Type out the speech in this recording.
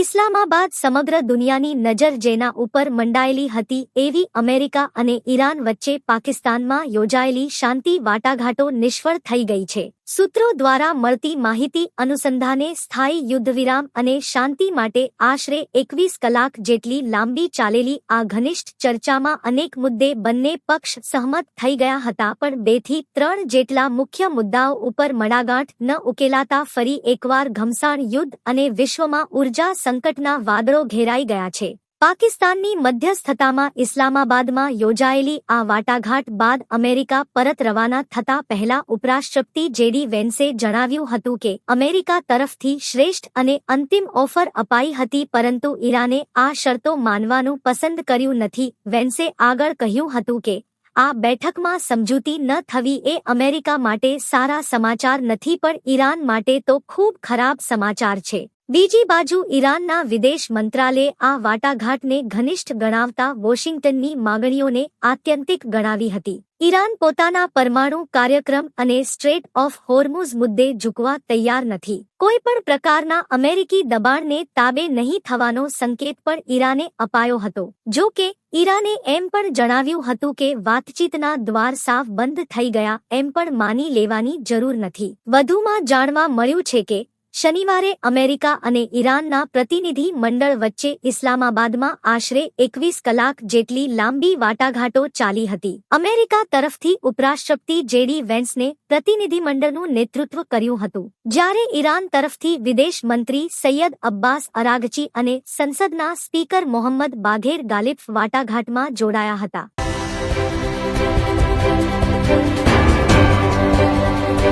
ઇસ્લામાબાદ સમગ્ર દુનિયાની નજર જેના ઉપર મંડાયેલી હતી એવી અમેરિકા અને ઈરાન વચ્ચે પાકિસ્તાનમાં યોજાયેલી શાંતિ વાટાઘાટો નિષ્ફળ થઈ ગઈ છે. સૂત્રો દ્વારા મળતી માહિતી અનુસંધાને સ્થાયી યુદ્ધવિરામ અને શાંતિ માટે આશરે 21 કલાક જેટલી લાંબી ચાલેલી આ ઘનિષ્ઠ ચર્ચામાં અનેક મુદ્દે બંને પક્ષ સહમત થઈ ગયા હતા, પણ 2 થી 3 જેટલા મુખ્ય મુદ્દાઓ ઉપર મડાગાંઠ ન ઉકેલાતા ફરી એકવાર ઘમસાણ યુદ્ધ અને વિશ્વમાં ઉર્જા સંકટના વાદળો ઘેરાઈ ગયા છે. પાકિસ્તાનની મધ્યસ્થતામાં ઇસ્લામાબાદમાં યોજાયેલી આ વાટાઘાટ બાદ અમેરિકા પરત રવાના થતા પહેલા ઉપરાષ્ટ્રપતિ જેડી વેન્સે જણાવ્યું હતું કે અમેરિકા તરફથી શ્રેષ્ઠ અને અંતિમ ઓફર અપાઈ હતી, પરંતુ ઈરાને આ શરતો માનવાનું પસંદ કર્યું નથી. વેન્સે આગળ કહ્યું હતું કે આ બેઠકમાં સમજૂતી ન થવી એ અમેરિકા માટે સારા સમાચાર નથી, પણ ઈરાન માટે તો ખૂબ ખરાબ સમાચાર છે. બીજી બાજુ ઈરાનના વિદેશ મંત્રાલયે આ વાટાઘાટને ઘનિષ્ઠ ગણાવતા વોશિંગ્ટનની માગણીઓને આત્યંતિક ગણાવી હતી. ઈરાન પોતાના પરમાણુ કાર્યક્રમ અને સ્ટ્રેટ ઓફ હોર્મુઝ મુદ્દે ઝૂકવા તૈયાર નથી. કોઈ પણ પ્રકારના અમેરિકી દબાણને તાબે નહીં થવાનો સંકેત પણ ઈરાને અપાયો હતો. જો કે ઈરાને એમ પણ જણાવ્યું હતું કે વાતચીતના દ્વાર સાફ બંધ થઈ ગયા એમ પણ માની લેવાની જરૂર નથી. વધુમાં જાણવા મળ્યું છે કે શનિવારે અમેરિકા અને ઈરાનના પ્રતિનિધિ મંડળ વચ્ચે ઇસ્લામાબાદમાં આશરે 21 કલાક જેટલી લાંબી વાટાઘાટો ચાલી હતી. અમેરિકા તરફથી ઉપરાષ્ટ્રપતિ જેડી વેન્સને પ્રતિનિધિમંડળનું નેતૃત્વ કર્યું હતું, જ્યારે ઈરાન તરફથી વિદેશ મંત્રી સૈયદ અબ્બાસ અરાગચી અને સંસદના સ્પીકર મોહમ્મદ બાઘેર ગાલિબ વાટાઘાટમાં જોડાયા હતા.